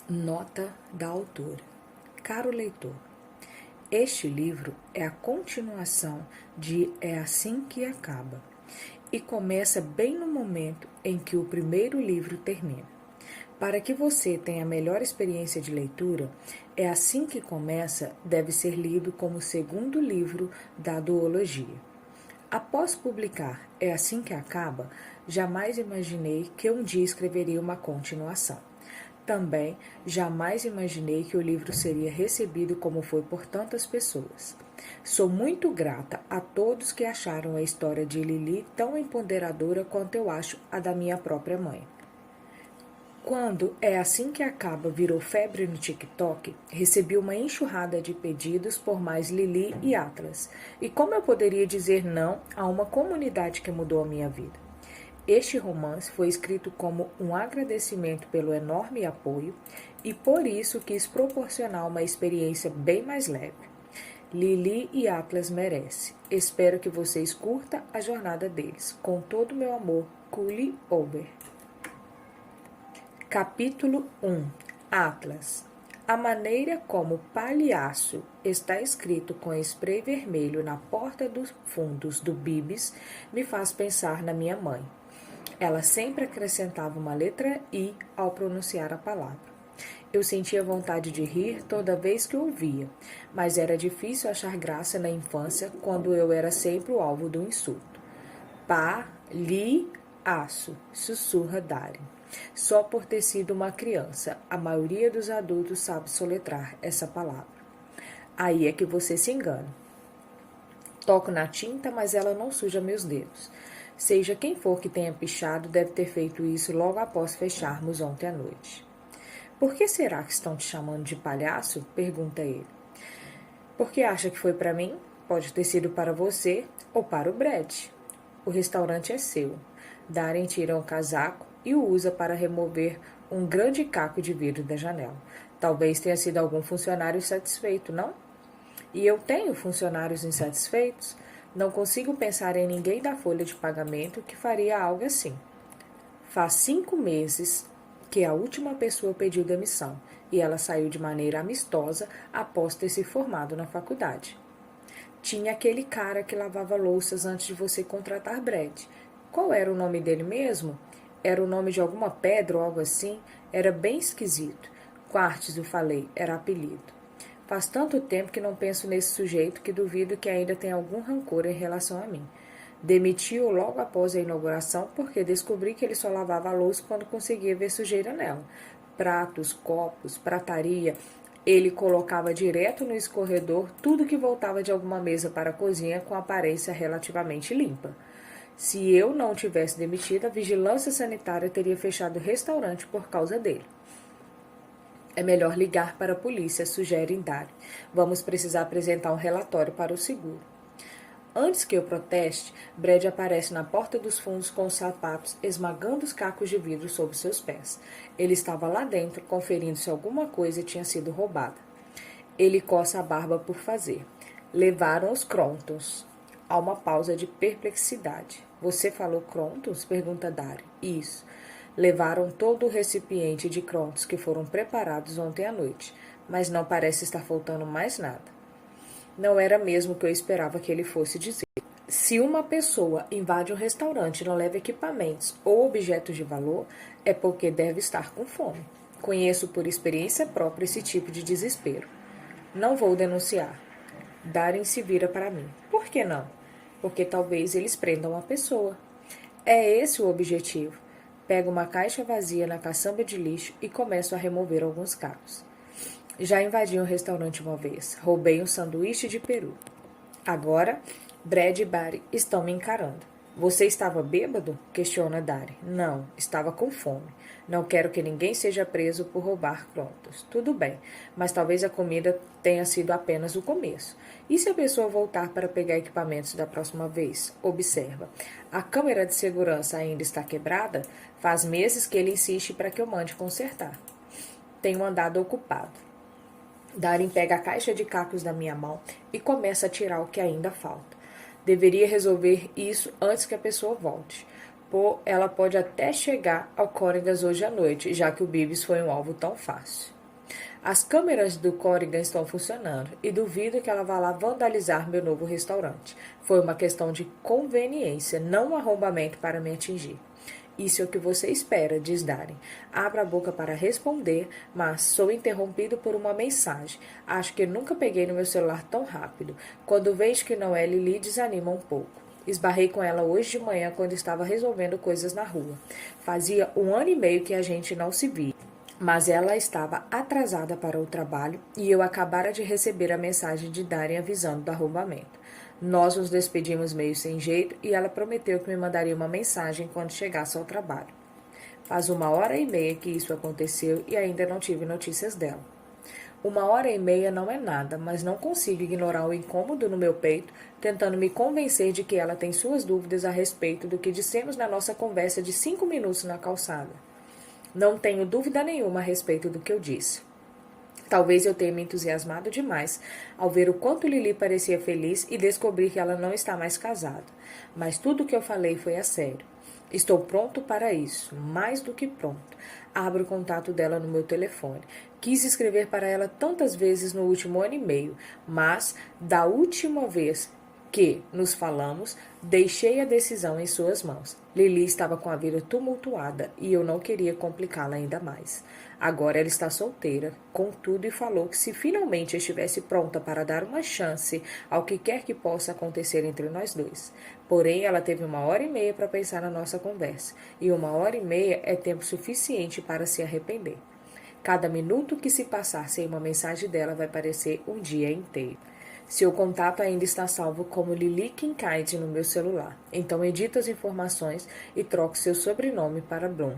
Nota da autora. Caro leitor, este livro é a continuação de É Assim que Acaba e começa bem no momento em que o primeiro livro termina. Para que você tenha a melhor experiência de leitura, É Assim que Começa deve ser lido como o segundo livro da duologia. Após publicar É Assim que Acaba, jamais imaginei que um dia escreveria uma continuação. Também jamais imaginei que o livro seria recebido como foi por tantas pessoas. Sou muito grata a todos que acharam a história de Lili tão empoderadora quanto eu acho a da minha própria mãe. Quando É Assim que Acaba virou febre no TikTok, recebi uma enxurrada de pedidos por mais Lili e Atlas. E como eu poderia dizer não a uma comunidade que mudou a minha vida? Este romance foi escrito como um agradecimento pelo enorme apoio e por isso quis proporcionar uma experiência bem mais leve. Lili e Atlas merece. Espero que vocês curtam a jornada deles. Com todo o meu amor, Cully Ober. Capítulo 1. Atlas. A maneira como palhaço está escrito com spray vermelho na porta dos fundos do Bibis me faz pensar na minha mãe. Ela sempre acrescentava uma letra I ao pronunciar a palavra. Eu sentia vontade de rir toda vez que ouvia, mas era difícil achar graça na infância quando eu era sempre o alvo do insulto. Aço, sussurra Darren. Só por ter sido uma criança, a maioria dos adultos sabe soletrar essa palavra. Aí é que você se engana. Toco na tinta, mas ela não suja meus dedos. Seja quem for que tenha pichado, deve ter feito isso logo após fecharmos ontem à noite. Por que será que estão te chamando de palhaço? Pergunta ele. Porque acha que foi para mim? Pode ter sido para você ou para o Brad. O restaurante é seu. Darren tira um casaco e o usa para remover um grande caco de vidro da janela. Talvez tenha sido algum funcionário insatisfeito, não? E eu tenho funcionários insatisfeitos? Não consigo pensar em ninguém da folha de pagamento que faria algo assim. Faz 5 meses que a última pessoa pediu demissão e ela saiu de maneira amistosa após ter se formado na faculdade. Tinha aquele cara que lavava louças antes de você contratar Brad. Qual era o nome dele mesmo? Era o nome de alguma pedra ou algo assim? Era bem esquisito. Quartz, eu falei, era apelido. Faz tanto tempo que não penso nesse sujeito que duvido que ainda tenha algum rancor em relação a mim. Demiti-o logo após a inauguração porque descobri que ele só lavava a louça quando conseguia ver sujeira nela. Pratos, copos, prataria. Ele colocava direto no escorredor tudo que voltava de alguma mesa para a cozinha com aparência relativamente limpa. Se eu não o tivesse demitido, a vigilância sanitária teria fechado o restaurante por causa dele. É melhor ligar para a polícia, sugere Indari. Vamos precisar apresentar um relatório para o seguro. Antes que eu proteste, Brad aparece na porta dos fundos com os sapatos esmagando os cacos de vidro sob seus pés. Ele estava lá dentro, conferindo se alguma coisa tinha sido roubada. Ele coça a barba por fazer. Levaram os Crontons. Há uma pausa de perplexidade. Você falou Crontons? Pergunta Dari. Isso. Levaram todo o recipiente de Crontons que foram preparados ontem à noite, mas não parece estar faltando mais nada. Não era mesmo o que eu esperava que ele fosse dizer. Se uma pessoa invade um restaurante e não leva equipamentos ou objetos de valor, é porque deve estar com fome. Conheço por experiência própria esse tipo de desespero. Não vou denunciar. Darren se vira para mim. Por que não? Porque talvez eles prendam a pessoa. É esse o objetivo. Pego uma caixa vazia na caçamba de lixo e começo a remover alguns cacos. Já invadi um restaurante uma vez. Roubei um sanduíche de peru. Agora, Brad e Barry estão me encarando. Você estava bêbado? Questiona Dari. Não, estava com fome. Não quero que ninguém seja preso por roubar Crontons. Tudo bem, mas talvez a comida tenha sido apenas o começo. E se a pessoa voltar para pegar equipamentos da próxima vez? Observa. A câmera de segurança ainda está quebrada? Faz meses que ele insiste para que eu mande consertar. Tenho andado ocupado. Darren pega a caixa de cacos da minha mão e começa a tirar o que ainda falta. Deveria resolver isso antes que a pessoa volte. ela pode até chegar ao Corrigans hoje à noite, já que o Bibis foi um alvo tão fácil. As câmeras do Corrigan estão funcionando e duvido que ela vá lá vandalizar meu novo restaurante. Foi uma questão de conveniência, não um arrombamento para me atingir. Isso é o que você espera, diz Darren. Abra a boca para responder, mas sou interrompido por uma mensagem. Acho que nunca peguei no meu celular tão rápido. Quando vejo que não é Lily, desanima um pouco. Esbarrei com ela hoje de manhã quando estava resolvendo coisas na rua. Fazia 1 ano e meio que a gente não se via. Mas ela estava atrasada para o trabalho e eu acabara de receber a mensagem de Darren avisando do arrombamento. Nós nos despedimos meio sem jeito e ela prometeu que me mandaria uma mensagem quando chegasse ao trabalho. Faz 1 hora e meia que isso aconteceu e ainda não tive notícias dela. 1 hora e meia não é nada, mas não consigo ignorar o incômodo no meu peito, tentando me convencer de que ela tem suas dúvidas a respeito do que dissemos na nossa conversa de 5 minutos na calçada. Não tenho dúvida nenhuma a respeito do que eu disse. Talvez eu tenha me entusiasmado demais ao ver o quanto Lily parecia feliz e descobrir que ela não está mais casada. Mas tudo o que eu falei foi a sério. Estou pronto para isso, mais do que pronto. Abro o contato dela no meu telefone. Quis escrever para ela tantas vezes no último 1 ano e meio, mas da última vez que nos falamos, deixei a decisão em suas mãos. Lily estava com a vida tumultuada e eu não queria complicá-la ainda mais. Agora ela está solteira, contudo, e falou que se finalmente estivesse pronta para dar uma chance ao que quer que possa acontecer entre nós dois. Porém, ela teve 1 hora e meia para pensar na nossa conversa, e 1 hora e meia é tempo suficiente para se arrepender. Cada minuto que se passar sem uma mensagem dela vai parecer um dia inteiro. Seu contato ainda está salvo como Lily Kincaid no meu celular. Então edito as informações e troco seu sobrenome para Bloom.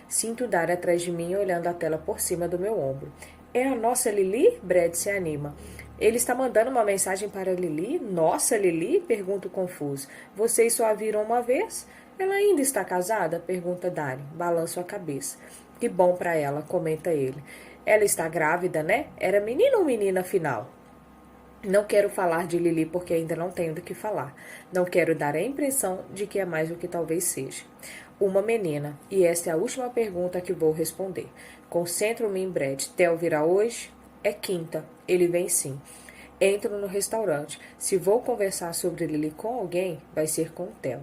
Sinto Darren atrás de mim olhando a tela por cima do meu ombro. É a nossa Lily? Brad se anima. Ele está mandando uma mensagem para Lily? Nossa, Lily? Pergunto confuso. Vocês só a viram uma vez? Ela ainda está casada? Pergunta Darren. Balanço a cabeça. Que bom para ela, comenta ele. Ela está grávida, né? Era menino ou menina afinal? Não quero falar de Lily porque ainda não tenho do que falar. Não quero dar a impressão de que é mais do que talvez seja. Uma menina, e esta é a última pergunta que vou responder. Concentro-me em Brad. Theo virá hoje? É quinta. Ele vem sim. Entro no restaurante. Se vou conversar sobre Lily com alguém, vai ser com o Theo.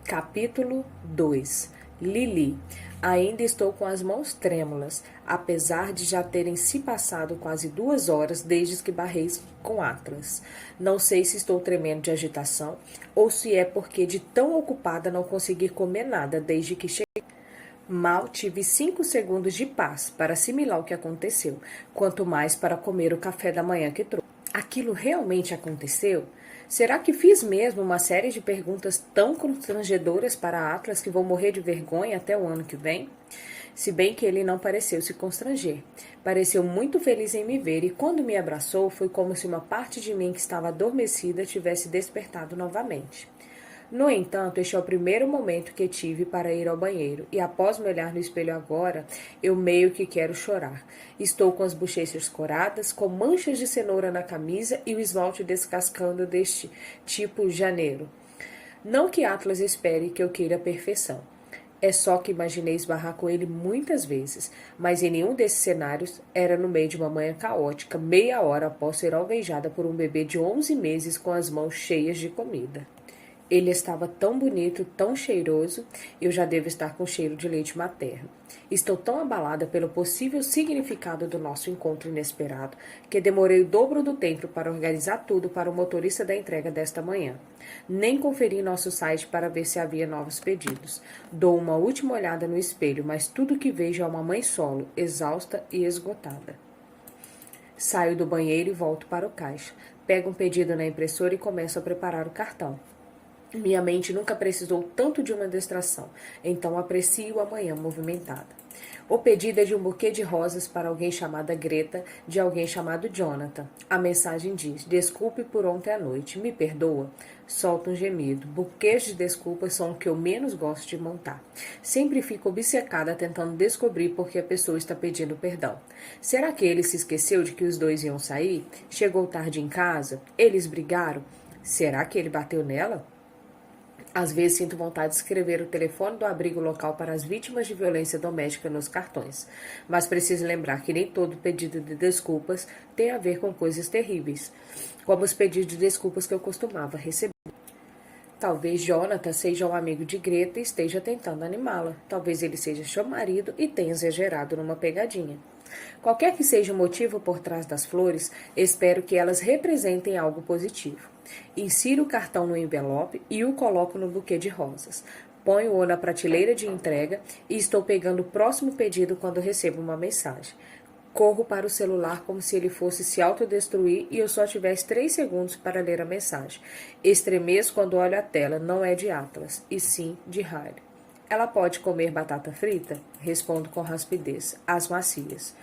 Capítulo 2. Lily. Ainda estou com as mãos trêmulas, apesar de já terem se passado quase 2 horas desde que barrei com Atlas. Não sei se estou tremendo de agitação ou se é porque de tão ocupada não consegui comer nada desde que cheguei. Mal tive 5 segundos de paz para assimilar o que aconteceu, quanto mais para comer o café da manhã que trouxe. Aquilo realmente aconteceu? Será que fiz mesmo uma série de perguntas tão constrangedoras para Atlas que vou morrer de vergonha até o ano que vem? Se bem que ele não pareceu se constranger. Pareceu muito feliz em me ver e quando me abraçou foi como se uma parte de mim que estava adormecida tivesse despertado novamente. No entanto, este é o primeiro momento que tive para ir ao banheiro, e após me olhar no espelho agora, eu meio que quero chorar. Estou com as bochechas coradas, com manchas de cenoura na camisa e o esmalte descascando deste tipo janeiro. Não que Atlas espere que eu queira a perfeição. É só que imaginei esbarrar com ele muitas vezes, mas em nenhum desses cenários era no meio de uma manhã caótica, meia hora após ser alvejada por um bebê de 11 meses com as mãos cheias de comida. Ele estava tão bonito, tão cheiroso, eu já devo estar com cheiro de leite materno. Estou tão abalada pelo possível significado do nosso encontro inesperado, que demorei o dobro do tempo para organizar tudo para o motorista da entrega desta manhã. Nem conferi nosso site para ver se havia novos pedidos. Dou uma última olhada no espelho, mas tudo que vejo é uma mãe solo, exausta e esgotada. Saio do banheiro e volto para o caixa. Pego um pedido na impressora e começo a preparar o cartão. Minha mente nunca precisou tanto de uma distração, então aprecio a manhã movimentada. O pedido é de um buquê de rosas para alguém chamada Greta, de alguém chamado Jonathan. A mensagem diz: desculpe por ontem à noite, me perdoa? Solto um gemido. Buquês de desculpas são o que eu menos gosto de montar. Sempre fico obcecada tentando descobrir por que a pessoa está pedindo perdão. Será que ele se esqueceu de que os dois iam sair? Chegou tarde em casa? Eles brigaram? Será que ele bateu nela? Às vezes sinto vontade de escrever o telefone do abrigo local para as vítimas de violência doméstica nos cartões, mas preciso lembrar que nem todo pedido de desculpas tem a ver com coisas terríveis, como os pedidos de desculpas que eu costumava receber. Talvez Jonathan seja um amigo de Greta e esteja tentando animá-la. Talvez ele seja seu marido e tenha exagerado numa pegadinha. Qualquer que seja o motivo por trás das flores, espero que elas representem algo positivo. Insiro o cartão no envelope e o coloco no buquê de rosas. Ponho-o na prateleira de entrega e estou pegando o próximo pedido quando recebo uma mensagem. Corro para o celular como se ele fosse se autodestruir e eu só tivesse 3 segundos para ler a mensagem. Estremeço quando olho a tela, não é de Atlas, e sim de Riley. Ela pode comer batata frita? Respondo com rapidez, as macias.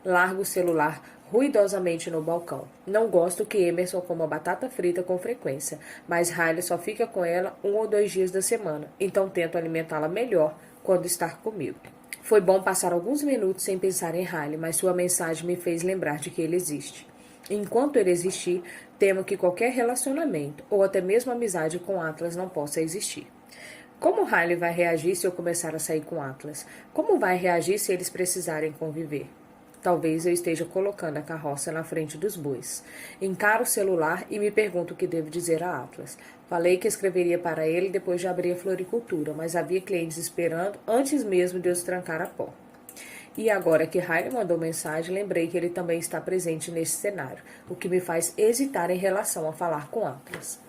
Largo o celular ruidosamente no balcão. Não gosto que Emerson coma batata frita com frequência, mas Riley só fica com ela 1 ou 2 dias da semana, então tento alimentá-la melhor quando está comigo. Foi bom passar alguns minutos sem pensar em Riley, mas sua mensagem me fez lembrar de que ele existe. Enquanto ele existir, temo que qualquer relacionamento, ou até mesmo amizade com Atlas não possa existir. Como Riley vai reagir se eu começar a sair com Atlas? Como vai reagir se eles precisarem conviver? Talvez eu esteja colocando a carroça na frente dos bois. Encaro o celular e me pergunto o que devo dizer a Atlas. Falei que escreveria para ele depois de abrir a floricultura, mas havia clientes esperando antes mesmo de eu trancar a porta. E agora que Riley mandou mensagem, lembrei que ele também está presente nesse cenário, o que me faz hesitar em relação a falar com Atlas.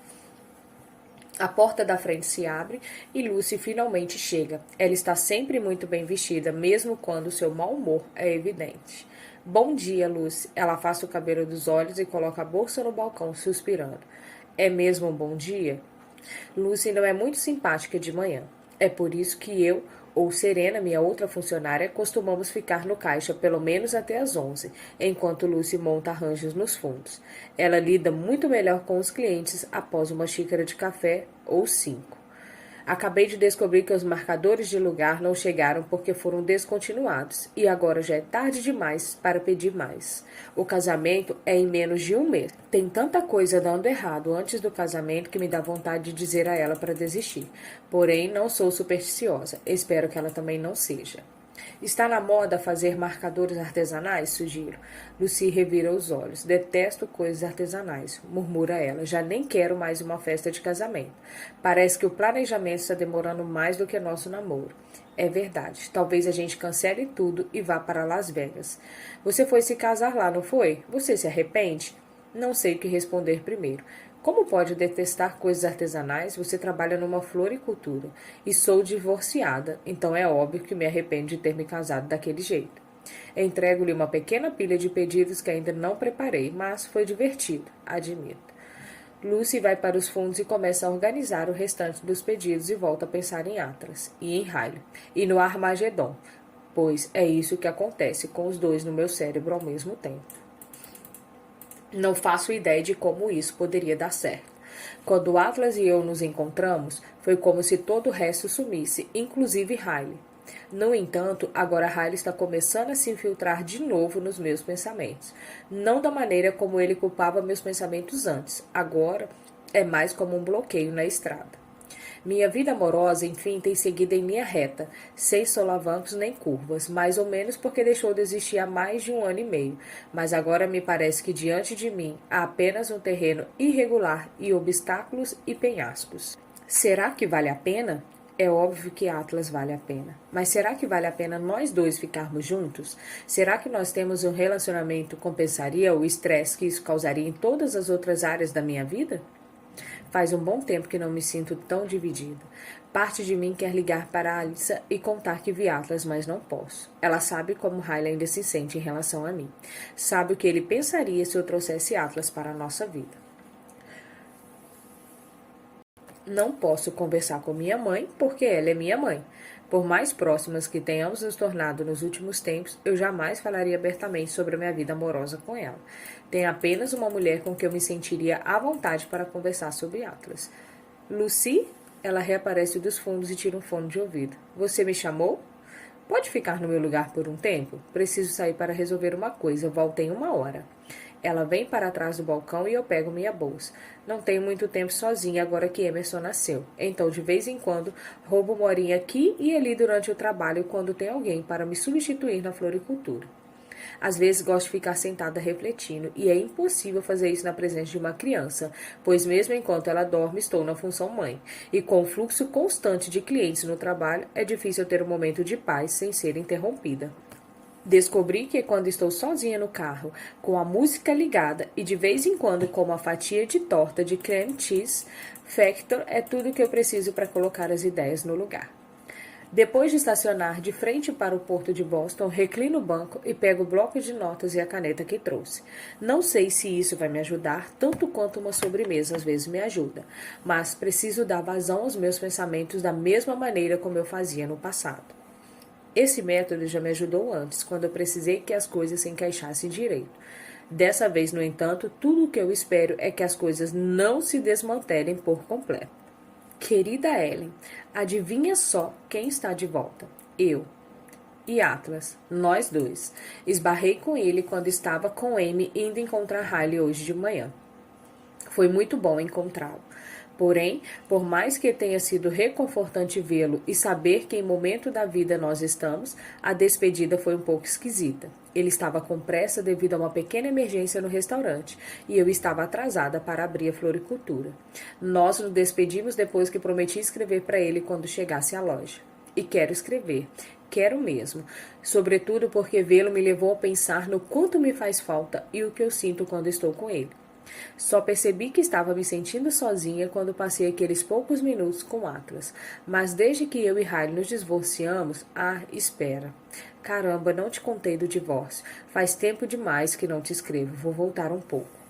A porta da frente se abre e Lucy finalmente chega. Ela está sempre muito bem vestida, mesmo quando seu mau humor é evidente. Bom dia, Lucy. Ela afasta o cabelo dos olhos e coloca a bolsa no balcão, suspirando. É mesmo um bom dia? Lucy não é muito simpática de manhã. É por isso que eu, ou Serena, minha outra funcionária, costumamos ficar no caixa pelo menos até às 11, enquanto Lucy monta arranjos nos fundos. Ela lida muito melhor com os clientes após uma xícara de café ou 5. Acabei de descobrir que os marcadores de lugar não chegaram porque foram descontinuados e agora já é tarde demais para pedir mais. O casamento é em menos de 1 mês. Tem tanta coisa dando errado antes do casamento que me dá vontade de dizer a ela para desistir. Porém, não sou supersticiosa. Espero que ela também não seja. Está na moda fazer marcadores artesanais? Sugiro. Lucy revira os olhos. Detesto coisas artesanais, murmura ela. Já nem quero mais uma festa de casamento. Parece que o planejamento está demorando mais do que nosso namoro. É verdade. Talvez a gente cancele tudo e vá para Las Vegas. Você foi se casar lá, não foi? Você se arrepende? Não sei o que responder primeiro. Como pode detestar coisas artesanais? Você trabalha numa floricultura. E sou divorciada, então é óbvio que me arrependo de ter me casado daquele jeito. Entrego-lhe uma pequena pilha de pedidos que ainda não preparei, mas foi divertido, admito. Lucy vai para os fundos e começa a organizar o restante dos pedidos e volta a pensar em Atlas, e em Riley, e no Armagedon, pois é isso que acontece com os dois no meu cérebro ao mesmo tempo. Não faço ideia de como isso poderia dar certo. Quando Atlas e eu nos encontramos, foi como se todo o resto sumisse, inclusive Riley. No entanto, agora Riley está começando a se infiltrar de novo nos meus pensamentos. Não da maneira como ele culpava meus pensamentos antes. Agora é mais como um bloqueio na estrada. Minha vida amorosa, enfim, tem seguido em linha reta, sem solavancos nem curvas, mais ou menos porque deixou de existir há mais de 1 ano e meio, mas agora me parece que diante de mim há apenas um terreno irregular e obstáculos e penhascos. Será que vale a pena? É óbvio que Atlas vale a pena. Mas será que vale a pena nós dois ficarmos juntos? Será que nós temos um relacionamento que compensaria o estresse que isso causaria em todas as outras áreas da minha vida? Faz um bom tempo que não me sinto tão dividida. Parte de mim quer ligar para a Alissa e contar que vi Atlas, mas não posso. Ela sabe como Riley ainda se sente em relação a mim. Sabe o que ele pensaria se eu trouxesse Atlas para a nossa vida. Não posso conversar com minha mãe, porque ela é minha mãe. Por mais próximas que tenhamos nos tornado nos últimos tempos, eu jamais falaria abertamente sobre a minha vida amorosa com ela. Tem apenas uma mulher com quem eu me sentiria à vontade para conversar sobre Atlas. Lucy? Ela reaparece dos fundos e tira um fone de ouvido. Você me chamou? Pode ficar no meu lugar por um tempo? Preciso sair para resolver uma coisa. Volto em 1 hora. Ela vem para trás do balcão e eu pego minha bolsa. Não tenho muito tempo sozinha agora que Emerson nasceu. Então, de vez em quando, roubo uma horinha aqui e ali durante o trabalho quando tem alguém para me substituir na floricultura. Às vezes gosto de ficar sentada refletindo, e é impossível fazer isso na presença de uma criança, pois mesmo enquanto ela dorme, estou na função mãe. E com o fluxo constante de clientes no trabalho, é difícil ter um momento de paz sem ser interrompida. Descobri que quando estou sozinha no carro, com a música ligada e de vez em quando como uma fatia de torta de cream cheese, Factor é tudo que eu preciso para colocar as ideias no lugar. Depois de estacionar de frente para o porto de Boston, reclino o banco e pego o bloco de notas e a caneta que trouxe. Não sei se isso vai me ajudar, tanto quanto uma sobremesa às vezes me ajuda, mas preciso dar vazão aos meus pensamentos da mesma maneira como eu fazia no passado. Esse método já me ajudou antes, quando eu precisei que as coisas se encaixassem direito. Dessa vez, no entanto, tudo o que eu espero é que as coisas não se desmantelem por completo. Querida Ellen, adivinha só quem está de volta? Eu. E Atlas, nós dois. Esbarrei com ele quando estava com Amy indo encontrar Riley hoje de manhã. Foi muito bom encontrá-lo. Porém, por mais que tenha sido reconfortante vê-lo e saber que em momento da vida nós estamos, a despedida foi um pouco esquisita. Ele estava com pressa devido a uma pequena emergência no restaurante e eu estava atrasada para abrir a floricultura. Nós nos despedimos depois que prometi escrever para ele quando chegasse à loja. E quero escrever. Quero mesmo. Sobretudo porque vê-lo me levou a pensar no quanto me faz falta e o que eu sinto quando estou com ele. Só percebi que estava me sentindo sozinha quando passei aqueles poucos minutos com Atlas. Mas desde que eu e Riley nos divorciamos, espera. Caramba, não te contei do divórcio. Faz tempo demais que não te escrevo. Vou voltar um pouco.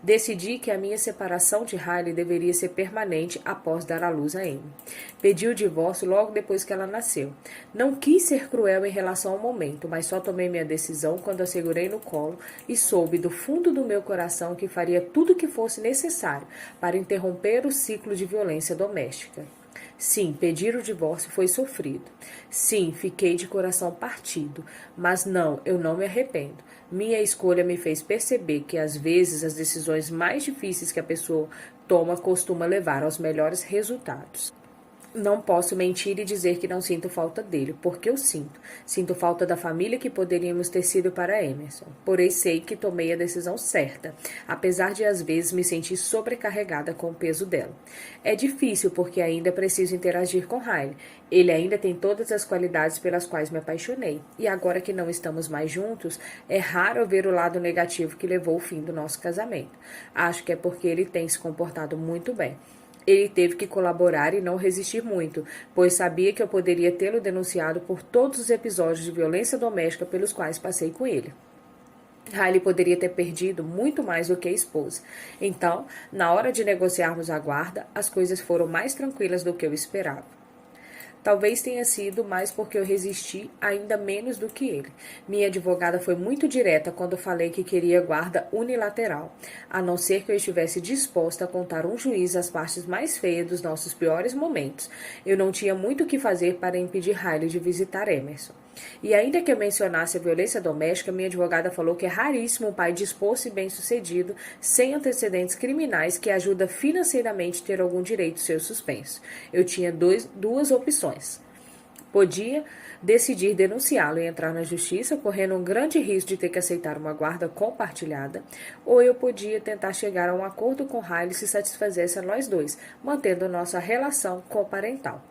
Decidi que a minha separação de Riley deveria ser permanente após dar à luz a Amy. Pedi o divórcio logo depois que ela nasceu. Não quis ser cruel em relação ao momento, mas só tomei minha decisão quando a segurei no colo e soube do fundo do meu coração que faria tudo o que fosse necessário para interromper o ciclo de violência doméstica. Sim, pedir o divórcio foi sofrido. Sim, fiquei de coração partido. Mas não, eu não me arrependo. Minha escolha me fez perceber que às vezes as decisões mais difíceis que a pessoa toma costuma levar aos melhores resultados. Não posso mentir e dizer que não sinto falta dele, porque eu sinto. Sinto falta da família que poderíamos ter sido para Emerson. Porém, sei que tomei a decisão certa, apesar de às vezes me sentir sobrecarregada com o peso dela. É difícil porque ainda preciso interagir com Riley. Ele ainda tem todas as qualidades pelas quais me apaixonei. E agora que não estamos mais juntos, é raro ver o lado negativo que levou ao fim do nosso casamento. Acho que é porque ele tem se comportado muito bem. Ele teve que colaborar e não resistir muito, pois sabia que eu poderia tê-lo denunciado por todos os episódios de violência doméstica pelos quais passei com ele. Riley poderia ter perdido muito mais do que a esposa. Então, na hora de negociarmos a guarda, as coisas foram mais tranquilas do que eu esperava. Talvez tenha sido mais porque eu resisti ainda menos do que ele. Minha advogada foi muito direta quando falei que queria guarda unilateral, a não ser que eu estivesse disposta a contar um juiz as partes mais feias dos nossos piores momentos. Eu não tinha muito o que fazer para impedir Riley de visitar Emerson. E ainda que eu mencionasse a violência doméstica, minha advogada falou que é raríssimo um pai disposto e bem-sucedido, sem antecedentes criminais, que ajuda financeiramente a ter algum direito seu suspenso. Eu tinha duas opções. Podia decidir denunciá-lo e entrar na justiça, correndo um grande risco de ter que aceitar uma guarda compartilhada, ou eu podia tentar chegar a um acordo com Riley se satisfazesse a nós dois, mantendo nossa relação coparental.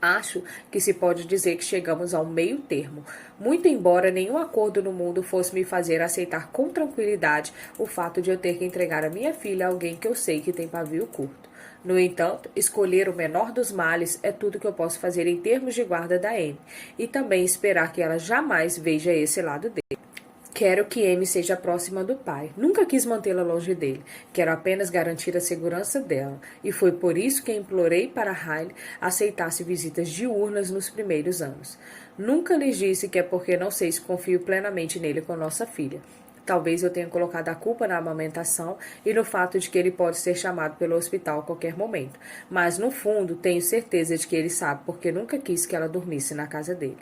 Acho que se pode dizer que chegamos ao meio termo, muito embora nenhum acordo no mundo fosse me fazer aceitar com tranquilidade o fato de eu ter que entregar a minha filha a alguém que eu sei que tem pavio curto. No entanto, escolher o menor dos males é tudo que eu posso fazer em termos de guarda da Amy, e também esperar que ela jamais veja esse lado dele. Quero que Amy seja próxima do pai. Nunca quis mantê-la longe dele. Quero apenas garantir a segurança dela. E foi por isso que implorei para Riley aceitasse visitas diurnas nos primeiros anos. Nunca lhes disse que é porque não sei se confio plenamente nele com nossa filha. Talvez eu tenha colocado a culpa na amamentação e no fato de que ele pode ser chamado pelo hospital a qualquer momento. Mas, no fundo, tenho certeza de que ele sabe porque nunca quis que ela dormisse na casa dele.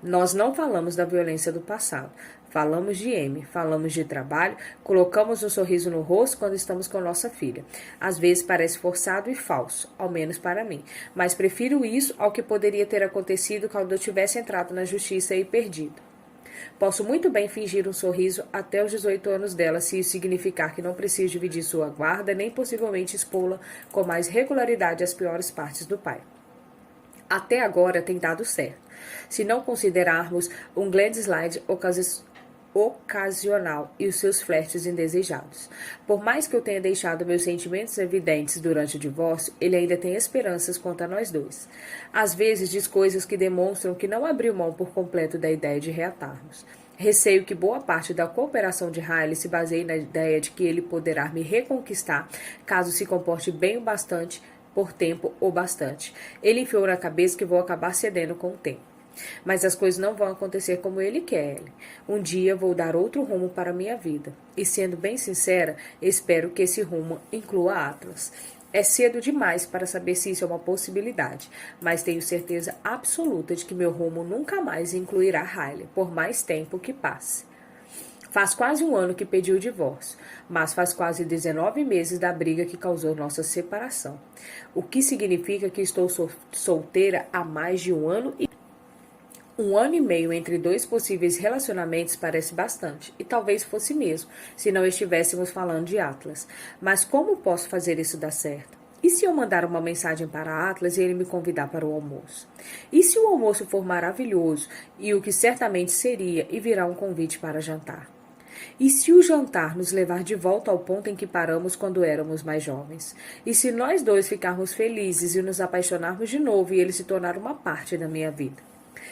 Nós não falamos da violência do passado. Falamos de M, falamos de trabalho, colocamos um sorriso no rosto quando estamos com nossa filha. Às vezes parece forçado e falso, ao menos para mim, mas prefiro isso ao que poderia ter acontecido quando eu tivesse entrado na justiça e perdido. Posso muito bem fingir um sorriso até os 18 anos dela, se isso significar que não preciso dividir sua guarda, nem possivelmente expô-la com mais regularidade às piores partes do pai. Até agora tem dado certo. Se não considerarmos um landslide ocasional e os seus flertes indesejados. Por mais que eu tenha deixado meus sentimentos evidentes durante o divórcio, ele ainda tem esperanças quanto a nós dois. Às vezes diz coisas que demonstram que não abriu mão por completo da ideia de reatarmos. Receio que boa parte da cooperação de Riley se baseie na ideia de que ele poderá me reconquistar caso se comporte bem o bastante, por tempo ou bastante. Ele enfiou na cabeça que vou acabar cedendo com o tempo. Mas as coisas não vão acontecer como ele quer. Um dia vou dar outro rumo para a minha vida. E sendo bem sincera, espero que esse rumo inclua Atlas. É cedo demais para saber se isso é uma possibilidade, mas tenho certeza absoluta de que meu rumo nunca mais incluirá Riley, por mais tempo que passe. Faz quase um ano que pedi o divórcio, mas faz quase 19 meses da briga que causou nossa separação. O que significa que estou solteira há mais de um ano e... Um ano e meio entre dois possíveis relacionamentos parece bastante, e talvez fosse mesmo, se não estivéssemos falando de Atlas. Mas como posso fazer isso dar certo? E se eu mandar uma mensagem para Atlas e ele me convidar para o almoço? E se o almoço for maravilhoso, e o que certamente seria, e virá um convite para jantar? E se o jantar nos levar de volta ao ponto em que paramos quando éramos mais jovens? E se nós dois ficarmos felizes e nos apaixonarmos de novo e ele se tornar uma parte da minha vida?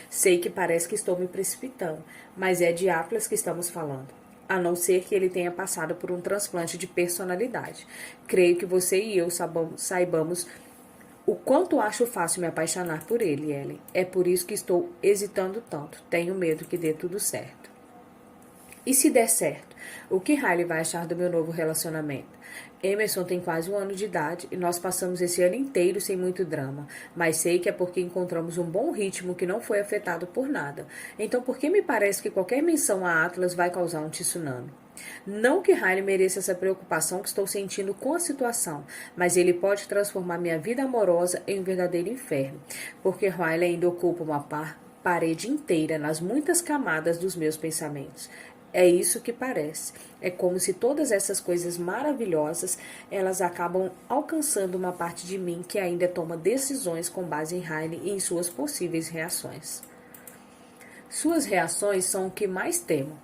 Sei que parece que estou me precipitando, mas é de Atlas que estamos falando. A não ser que ele tenha passado por um transplante de personalidade. Creio que você e eu saibamos o quanto acho fácil me apaixonar por ele, Ellen. É por isso que estou hesitando tanto. Tenho medo que dê tudo certo. E se der certo, o que Riley vai achar do meu novo relacionamento? Emerson tem quase um ano de idade e nós passamos esse ano inteiro sem muito drama, mas sei que é porque encontramos um bom ritmo que não foi afetado por nada. Então por que me parece que qualquer menção a Atlas vai causar um tsunami? Não que Riley mereça essa preocupação que estou sentindo com a situação, mas ele pode transformar minha vida amorosa em um verdadeiro inferno, porque Riley ainda ocupa uma parede inteira nas muitas camadas dos meus pensamentos. É isso que parece. É como se todas essas coisas maravilhosas, elas acabam alcançando uma parte de mim que ainda toma decisões com base em Riley e em suas possíveis reações. Suas reações são o que mais temo.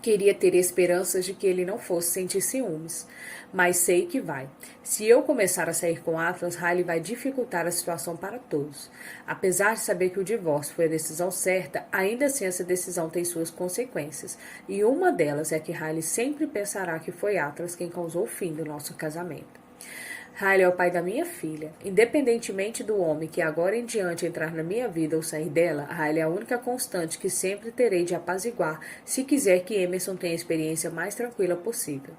Queria ter esperanças de que ele não fosse sentir ciúmes, mas sei que vai. Se eu começar a sair com Atlas, Riley vai dificultar a situação para todos. Apesar de saber que o divórcio foi a decisão certa, ainda assim essa decisão tem suas consequências, e uma delas é que Riley sempre pensará que foi Atlas quem causou o fim do nosso casamento. Riley é o pai da minha filha. Independentemente do homem que agora em diante entrar na minha vida ou sair dela, Riley é a única constante que sempre terei de apaziguar se quiser que Emerson tenha a experiência mais tranquila possível.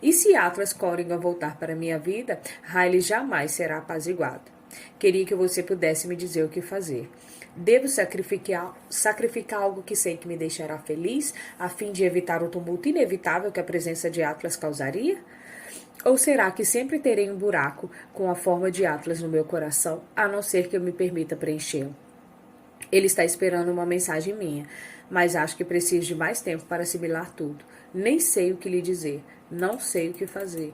E se Atlas Corrigan voltar para minha vida, Riley jamais será apaziguado. Queria que você pudesse me dizer o que fazer. Devo sacrificar algo que sei que me deixará feliz, a fim de evitar o tumulto inevitável que a presença de Atlas causaria? Ou será que sempre terei um buraco com a forma de Atlas no meu coração, a não ser que eu me permita preenchê-lo? Ele está esperando uma mensagem minha, mas acho que preciso de mais tempo para assimilar tudo. Nem sei o que lhe dizer, não sei o que fazer.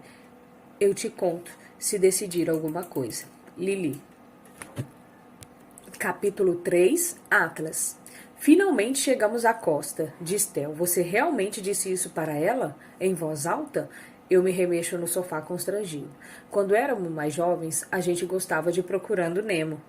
Eu te conto se decidir alguma coisa. Lili. Capítulo 3, Atlas. Finalmente chegamos à costa, diz Tel. Você realmente disse isso para ela? Em voz alta? Eu me remexo no sofá constrangido. Quando éramos mais jovens, a gente gostava de Procurando Nemo.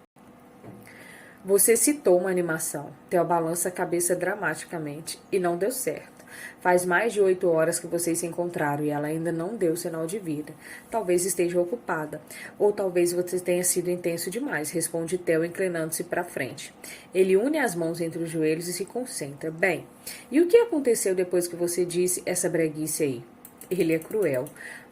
Você citou uma animação. Theo balança a cabeça dramaticamente. E não deu certo. Faz mais de 8 horas que vocês se encontraram e ela ainda não deu sinal de vida. Talvez esteja ocupada. Ou talvez você tenha sido intenso demais, responde Theo inclinando-se para frente. Ele une as mãos entre os joelhos e se concentra. Bem, e o que aconteceu depois que você disse essa breguice aí? Ele é cruel.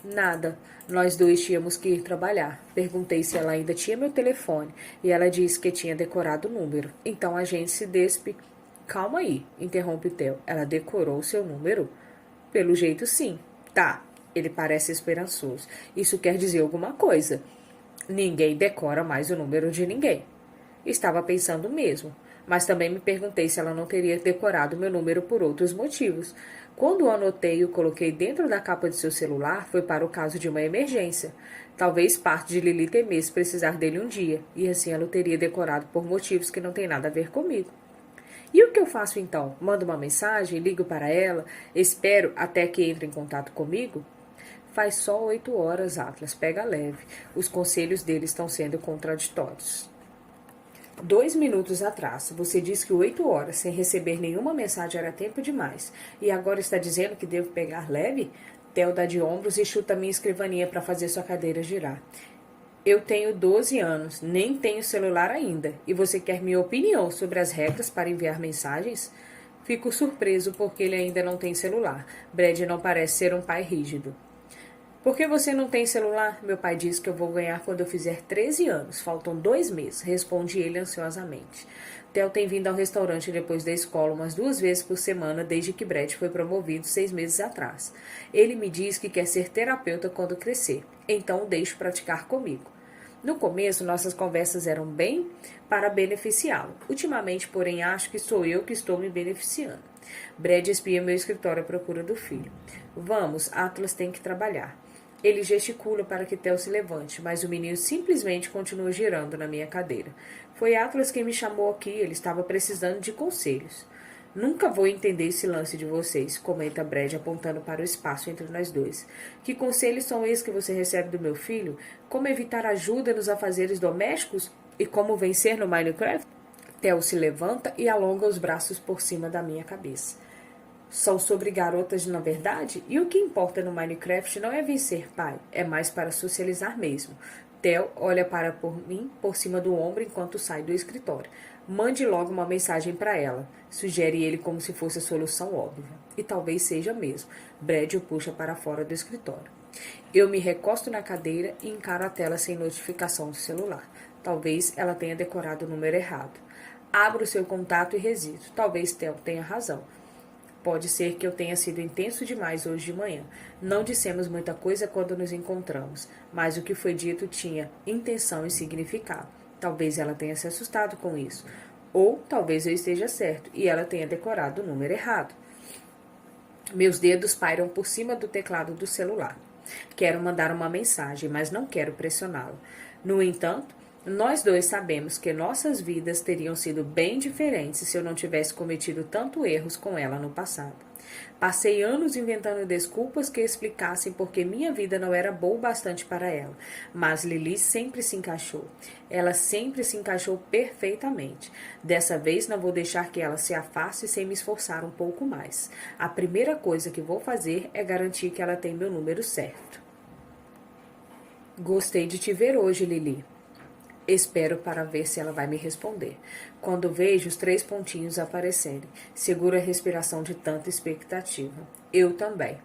Nada. Nós dois tínhamos que ir trabalhar. Perguntei se ela ainda tinha meu telefone e ela disse que tinha decorado o número. Então a gente se despe. Calma aí, interrompe Theo. Ela decorou seu número? Pelo jeito, sim. Tá. Ele parece esperançoso. Isso quer dizer alguma coisa. Ninguém decora mais o número de ninguém. Estava pensando mesmo, mas também me perguntei se ela não teria decorado meu número por outros motivos. Quando o anotei e o coloquei dentro da capa de seu celular, foi para o caso de uma emergência. Talvez parte de Lili temesse precisar dele um dia, e assim ela o teria decorado por motivos que não têm nada a ver comigo. E o que eu faço então? Mando uma mensagem, ligo para ela, espero até que entre em contato comigo? Faz só 8 horas, Atlas, pega leve. Os conselhos dele estão sendo contraditórios. 2 minutos atrás, você disse que 8 horas sem receber nenhuma mensagem era tempo demais. E agora está dizendo que devo pegar leve? Theo dá de ombros e chuta minha escrivaninha para fazer sua cadeira girar. Eu tenho 12 anos, nem tenho celular ainda. E você quer minha opinião sobre as regras para enviar mensagens? Fico surpreso porque ele ainda não tem celular. Brad não parece ser um pai rígido. Por que você não tem celular? Meu pai disse que eu vou ganhar quando eu fizer 13 anos. Faltam 2 meses, responde ele ansiosamente. Theo tem vindo ao restaurante depois da escola umas 2 vezes por semana desde que Brad foi promovido 6 meses atrás. Ele me diz que quer ser terapeuta quando crescer, então o deixo praticar comigo. No começo, nossas conversas eram bem para beneficiá-lo. Ultimamente, porém, acho que sou eu que estou me beneficiando. Brad espia meu escritório à procura do filho. Vamos, Atlas tem que trabalhar. Ele gesticula para que Theo se levante, mas o menino simplesmente continua girando na minha cadeira. Foi Atlas quem me chamou aqui, ele estava precisando de conselhos. Nunca vou entender esse lance de vocês, comenta Brad apontando para o espaço entre nós dois. Que conselhos são esses que você recebe do meu filho? Como evitar ajuda nos afazeres domésticos? E como vencer no Minecraft? Theo se levanta e alonga os braços por cima da minha cabeça. São sobre garotas na verdade? E o que importa no Minecraft não é vencer, pai. É mais para socializar mesmo. Theo olha para por mim por cima do ombro enquanto sai do escritório. Mande logo uma mensagem para ela, sugere ele como se fosse a solução óbvia. E talvez seja mesmo. Brad o puxa para fora do escritório. Eu me recosto na cadeira e encaro a tela sem notificação do celular. Talvez ela tenha decorado o número errado. Abro seu contato e resisto. Talvez Theo tenha razão. Pode ser que eu tenha sido intenso demais hoje de manhã. Não dissemos muita coisa quando nos encontramos, mas o que foi dito tinha intenção e significado. Talvez ela tenha se assustado com isso. Ou talvez eu esteja certo e ela tenha decorado o número errado. Meus dedos pairam por cima do teclado do celular. Quero mandar uma mensagem, mas não quero pressioná-lo. No entanto, nós dois sabemos que nossas vidas teriam sido bem diferentes se eu não tivesse cometido tanto erros com ela no passado. Passei anos inventando desculpas que explicassem por que minha vida não era boa o bastante para ela, mas Lili sempre se encaixou. Ela sempre se encaixou perfeitamente. Dessa vez não vou deixar que ela se afaste sem me esforçar um pouco mais. A primeira coisa que vou fazer é garantir que ela tem meu número certo. Gostei de te ver hoje, Lili. Espero para ver se ela vai me responder. Quando vejo os 3 pontinhos aparecerem, seguro a respiração de tanta expectativa. Eu também.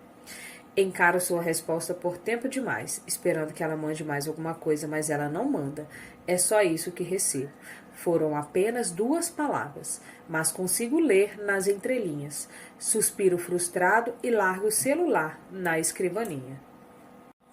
Encaro sua resposta por tempo demais, esperando que ela mande mais alguma coisa, mas ela não manda. É só isso que recebo. Foram apenas 2 palavras, mas consigo ler nas entrelinhas. Suspiro frustrado e largo o celular na escrivaninha.